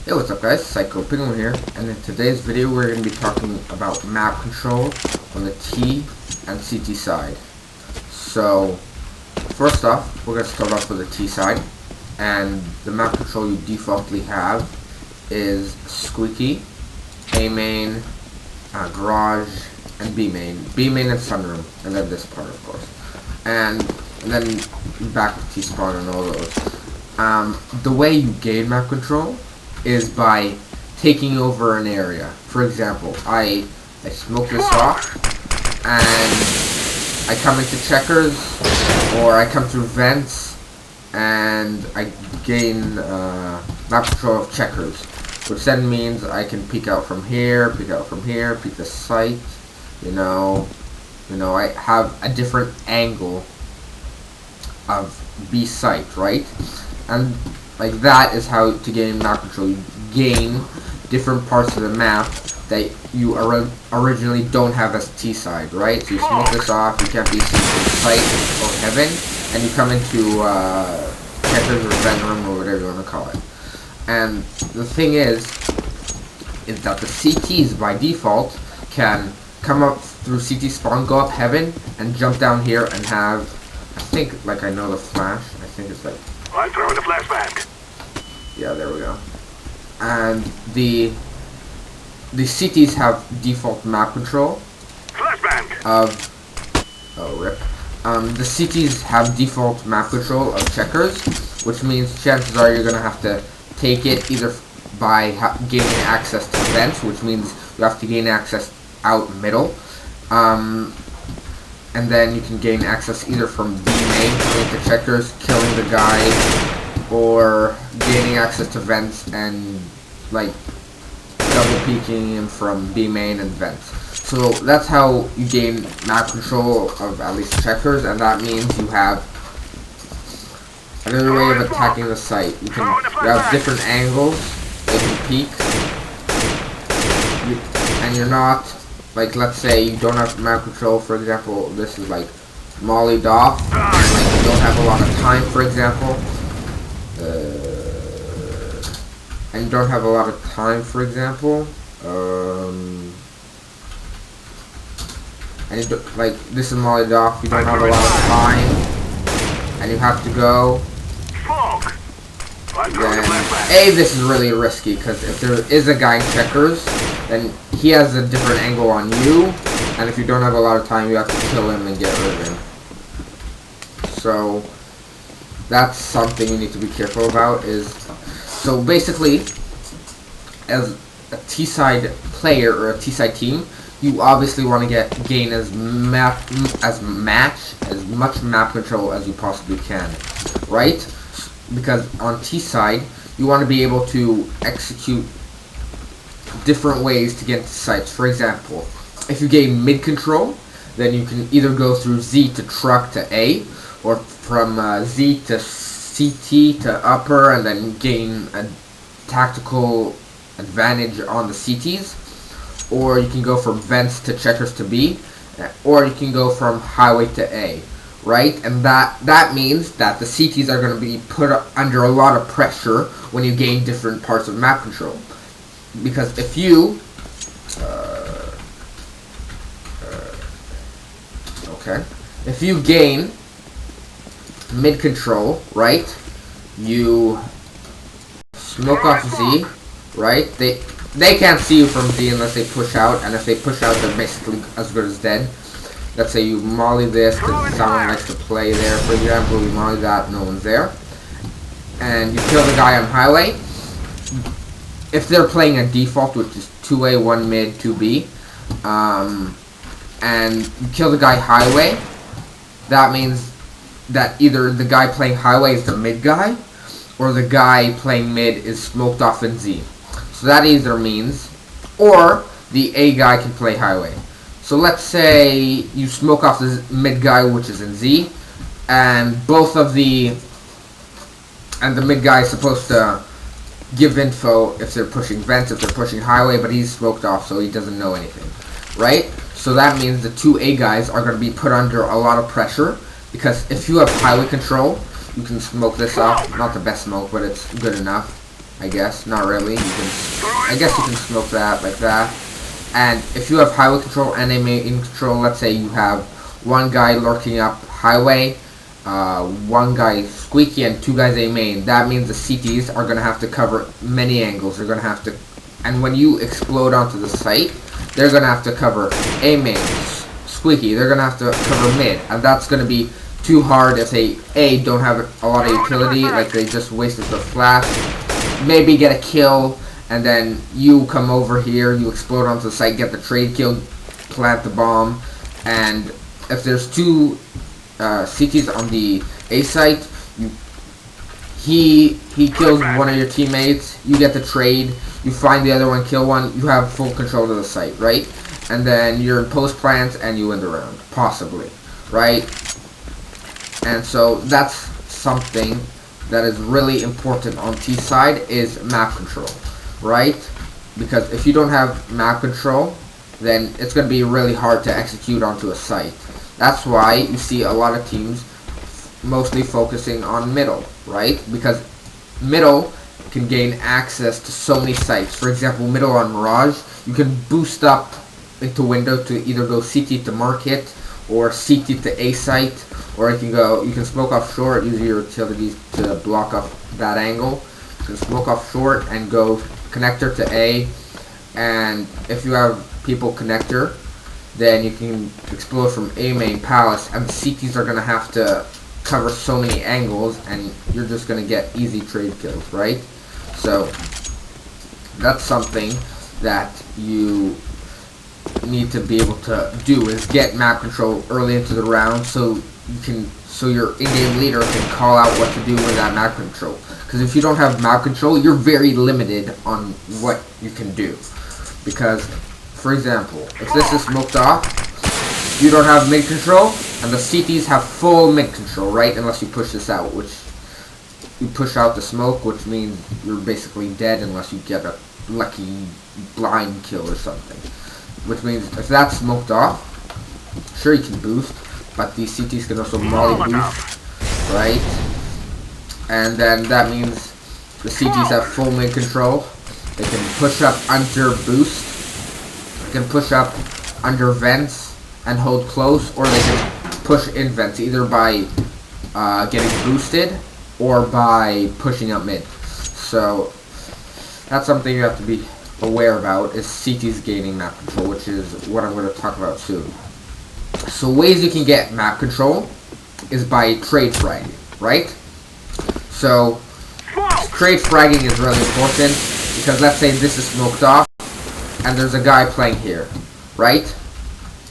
Hey, what's up guys, Psycho Penguin here, and in today's video we're going to be talking about map control on the T and CT side. So, first off, we're going to start off with the T side, and the map control you defaultly have is Squeaky, A main, Garage, and B main. B main and Sunroom, and then this part of course. And then back to T-spawn and all those. The way you gain map control is by taking over an area. For example, I smoke this off, and I come into checkers, or I come through vents, and I gain map control of checkers, which then means I can peek out from here, peek the site. You know, I have a different angle of B site, right? And like that is how to gain map control. You gain different parts of the map that you originally don't have as T side, right? So you smoke this off, you can't be seen from sight or heaven, and you come into checkers or vent room or whatever you want to call it. And the thing is that the CTs by default can come up through CT spawn, go up heaven, and jump down here and have, I think, like I know the flash, I think it's like, I'm throwing a flashback. yeah, there we go. And the CTs have default map control Flashbang. of, oh rip. The CTs have default map control of checkers, which means chances are you're gonna have to take it either by gaining access to vents, which means you have to gain access out middle, and then you can gain access either from B main, into checkers, killing the guy, or gaining access to vents and like double peeking him from B main and vents. So that's how you gain map control of at least checkers, and that means you have another way of attacking the site. You have different angles that you can peek, and you're not, like, let's say you don't have map control, for example, this is like mollied off, like you don't have a lot of time, for example, and you don't have a lot of time, for example, and you do, like, this is mollied off, you don't have a lot of time, and you have to go, then, this is really risky, because if there is a guy in checkers, then he has a different angle on you, and if you don't have a lot of time, you have to kill him and get rid of him. So that's something you need to be careful about. So basically, as a T-side player or a T-side team, you obviously want to gain as much map control as you possibly can, right? Because on T-side, you want to be able to execute different ways to get to sites. For example, if you gain mid control, then you can either go through Z to truck to A, or from Z to CT to upper, and then gain a tactical advantage on the CTs. Or you can go from vents to checkers to B, or you can go from highway to A, right? And that means that the CTs are going to be put under a lot of pressure when you gain different parts of map control. Because if you if you gain mid control, right, you smoke off Z, right, they can't see you from Z unless they push out, and if they push out, they're basically as good as dead. Let's say you molly this because someone likes to play there, for example, you molly that, no one's there, and you kill the guy on highway. If they're playing a default, which is 2A, 1 mid, 2B, and you kill the guy highway, that means that either the guy playing highway is the mid guy, or the guy playing mid is smoked off in Z. So that either means, or the A guy can play highway. So let's say you smoke off the mid guy, which is in Z, and the mid guy is supposed to give info if they're pushing vents, if they're pushing highway, but he's smoked off, so he doesn't know anything, right? So that means the two A guys are going to be put under a lot of pressure, because if you have highway control, you can smoke this off. Not the best smoke, but it's good enough. I guess. Not really. I guess you can smoke that like that. And if you have highway control and a main control, let's say you have one guy lurking up highway, one guy squeaky, and two guys a main, that means the CTs are going to have to cover many angles. They're going to have to, and when you explode onto the site, they're going to have to cover a main, squeaky, they're going to have to cover mid, and that's going to be too hard if they don't have a lot of utility, like they just wasted the flash, maybe get a kill, and then you come over here, you explode onto the site, get the trade kill, plant the bomb, and if there's two CTs on the A site, he kills one of your teammates, you get the trade, you find the other one, kill one, you have full control of the site, right? And then you're in post plants and you win the round, possibly, right? And so that's something that is really important on T side is map control, right? Because if you don't have map control, then it's going to be really hard to execute onto a site. That's why you see a lot of teams mostly focusing on middle, right? Because middle can gain access to so many sites. For example, middle on Mirage, you can boost up into window to either go CT to market or CT to A site, or you can smoke off short, use your utilities to block off that angle. You can smoke off short and go connector to A, and if you have people connector, then you can explode from A main palace, and the CTs are going to have to cover so many angles, and you're just going to get easy trade kills, right? So that's something that you need to be able to do, is get map control early into the round, so your in-game leader can call out what to do with that map control. Because if you don't have map control, you're very limited on what you can do. Because, for example, if this is smoked off, you don't have mid control, and the CTs have full mid control, right? Unless you push this out, which you push out the smoke, which means you're basically dead unless you get a lucky blind kill or something. Which means if that's smoked off, sure you can boost, but these CTs can also molly boost, right? And then that means the CTs have full mid control. They can push up under boost, they can push up under vents and hold close, or they can push in vents, either by getting boosted or by pushing up mid. So that's something you have to be aware about, is CTs gaining map control, which is what I'm going to talk about soon. So ways you can get map control is by trade fragging, right? So trade fragging is really important, because let's say this is smoked off and there's a guy playing here, right?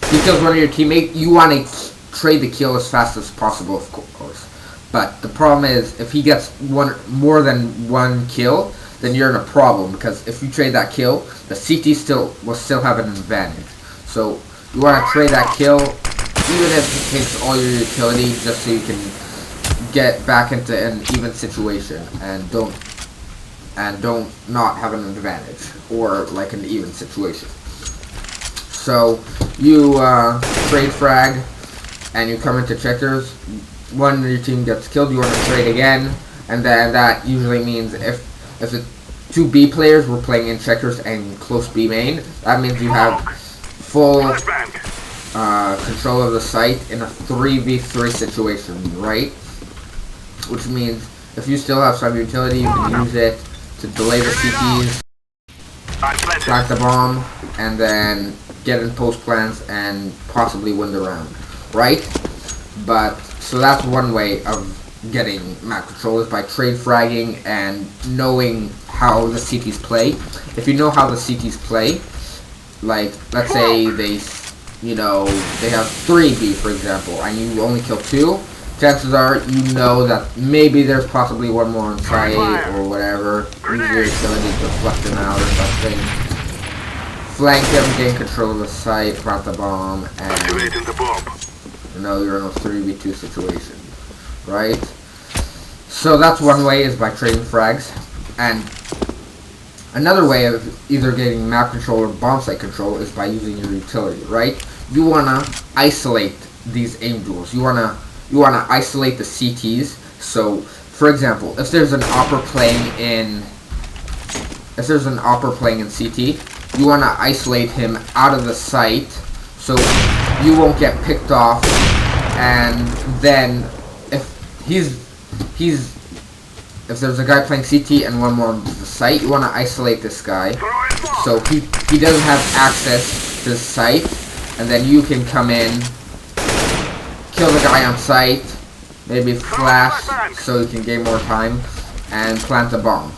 He kills one of your teammates, you want to trade the kill as fast as possible, of course. But the problem is, if he gets more than one kill, then you're in a problem, because if you trade that kill, the CT will still have an advantage. So you want to trade that kill, even if it takes all your utility, just so you can get back into an even situation and don't not have an advantage, or like an even situation. So you trade frag and you come into checkers, one of your team gets killed, you want to trade again, and then that usually means if the two B players were playing in checkers and close B main, that means you have full control of the site in a 3v3 situation, right? Which means if you still have some utility, you can use it to delay the CTs, plant the bomb, and then get in post plants and possibly win the round, right? But so that's one way of getting map control, is by trade fragging and knowing how the CTs play. If you know how the CTs play, like let's say they have 3B, for example, and you only kill 2, chances are you know that maybe there's possibly one more on site or whatever. Use your utility to flush them out or something. Flank them, gain control of the site, plant the bomb, and you're in a 3v2 situation, right? So that's one way, is by trading frags. And another way of either getting map control or bomb site control is by using your utility, right? You wanna isolate these aim duels. You wanna isolate the CTs. So, for example, if there's an opera playing in if there's an opera playing in CT, you want to isolate him out of the site so you won't get picked off. And then if if there's a guy playing CT and one more on the site, you want to isolate this guy so he doesn't have access to the site, and then you can come in, kill the guy on site, maybe flash so you can gain more time, and plant the bomb.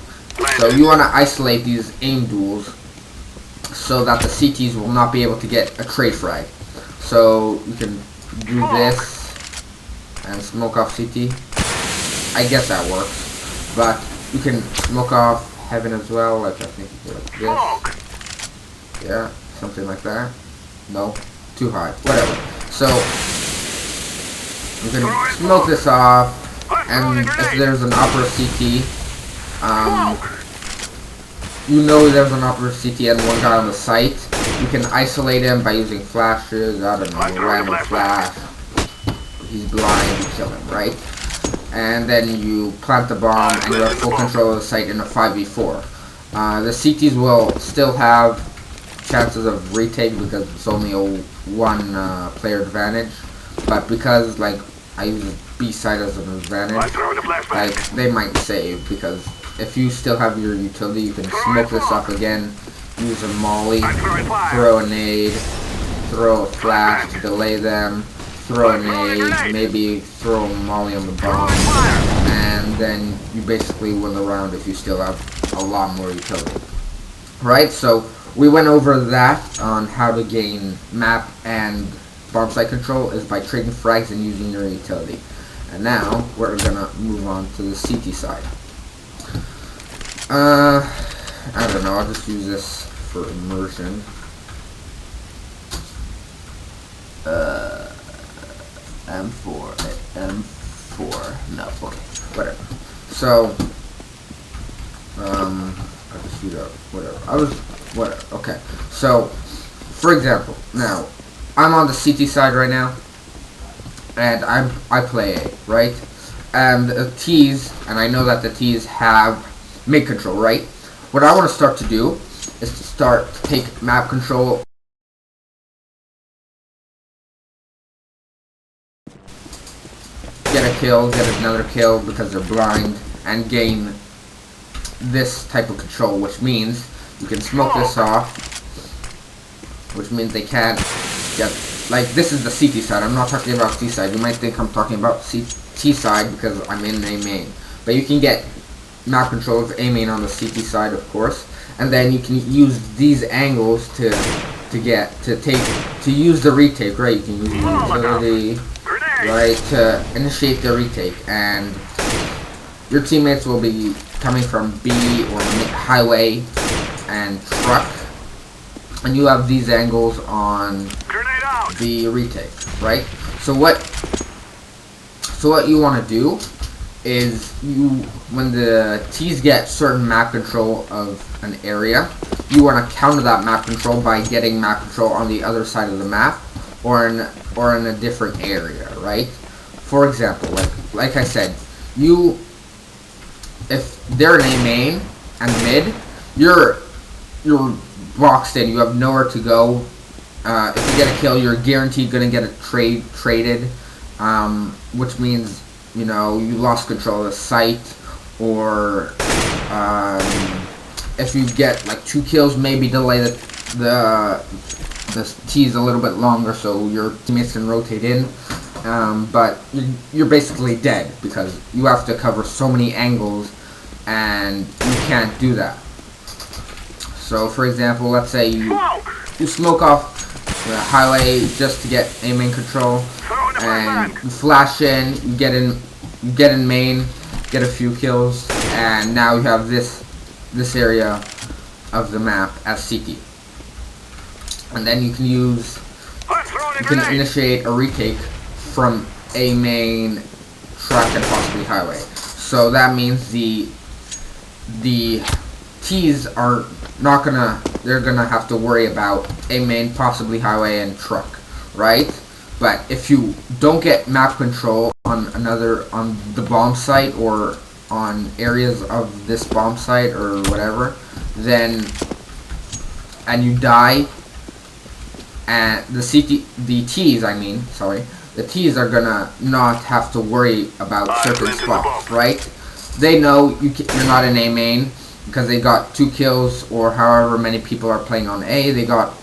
So you want to isolate these aim duels so that the CTs will not be able to get a trade frag. So you can do this and smoke off CT. I guess that works. But you can smoke off heaven as well, like I think you do like this. Yeah, something like that. No, too high. Whatever. So you can smoke this off, and if there's an opera CT, you know there's an opera CT and one guy on the site, you can isolate him by using flashes. I don't know, random flash. He's blind, you kill him, right? And then you plant the bomb and you have full control of the site in a 5v4. The CTs will still have chances of retake because it's only a one player advantage, but because like I use B side as an advantage, like they might save, because if you still have your utility, you can smoke this up again, use a molly, throw a nade, throw a flash to delay them, throw a nade, maybe throw a molly on the bomb, and then you basically win the round if you still have a lot more utility. Right, so we went over that on how to gain map and bomb site control is by trading frags and using your utility. And now we're gonna move on to the CT side. I don't know, I'll just use this for immersion. M4, no, okay, whatever. So, I'll just shoot up, whatever, okay. So, for example, now, I'm on the CT side right now, and I play A, right? And the T's, and I know that the T's have mid control, right? What I want to start to do is to start to take map control. Get a kill, get another kill because they're blind, and gain this type of control, which means you can smoke this off, which means they can't get, like, this is the CT side, I'm not talking about C side. You might think I'm talking about CT side because I'm in A main, but you can get map control of A main on the CT side, of course, and then you can use these angles to use the retake, right? You can use the utility, right, to initiate the retake, and your teammates will be coming from B or highway and truck, and you have these angles on the retake, right? So what you want to do is when the T's get certain map control of an area, you want to counter that map control by getting map control on the other side of the map or in a different area, right? For example, like I said, if they're in A main and mid, you're boxed in. You have nowhere to go. If you get a kill, you're guaranteed gonna get a traded, which means, you know, you lost control of the site, or if you get like 2 kills, maybe delay the T's a little bit longer so your teammates can rotate in, but you're basically dead because you have to cover so many angles and you can't do that. So for example, let's say you smoke off the highway just to get A main control, and you flash in, you get in main, get a few kills, and now you have this area of the map as CT. And then you can initiate a retake from A main, truck, and possibly highway. So that means the T's are not they're gonna have to worry about A main, possibly highway, and truck, right? But if you don't get map control on the bomb site or on areas of this bomb site or whatever, then and you die, and the T's, the T's are gonna not have to worry about certain spots, right? They know you're not an A main because they got 2 kills, or however many people are playing on A. They got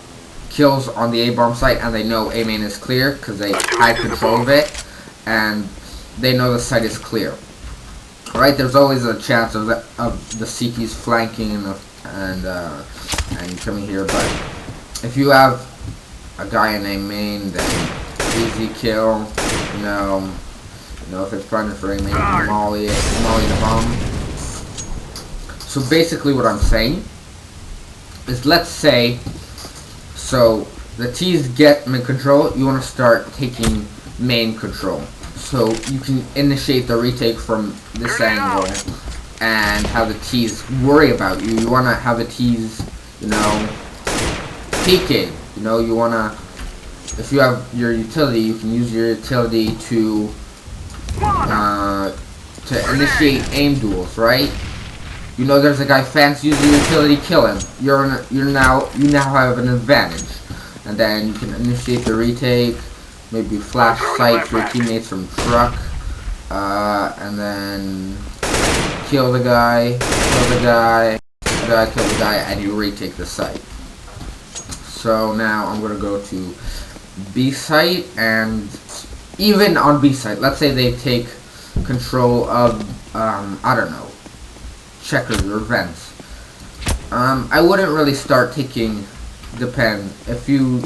kills on the A bomb site, and they know A main is clear because they had control of it, and they know the site is clear. Right? There's always a chance of the CTs flanking and coming here, but if you have a guy in A main, then easy kill. You know if it's running for A main, molly the bomb. So basically, what I'm saying is, let's say, so the T's get mid control, you want to start taking main control. So you can initiate the retake from this angle and have the T's worry about you. You want to have the T's, peeking. You want to, if you have your utility, you can use your utility to initiate aim duels, right? There's a guy fancy using utility, kill him. You now have an advantage, and then you can initiate the retake. Maybe flash sight your teammates from truck, and then kill the guy, and you retake the site. So now I'm gonna go to B site, and even on B site, let's say they take control of, I don't know, checkers or vents. I wouldn't really start taking, depend, if you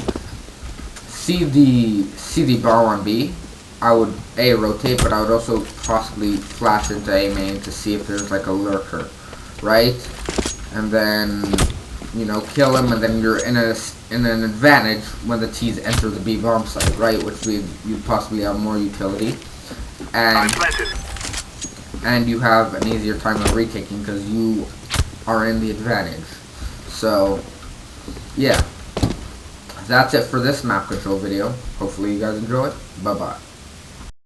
see the bar on B, I would rotate, but I would also possibly flash into A main to see if there's like a lurker, right? And then kill him, and then you're in an advantage when the T's enter the B bomb site, right? Which you'd possibly have more utility, and you have an easier time of retaking because you are in the advantage. So yeah. That's it for this map control video. Hopefully you guys enjoy it. Bye bye.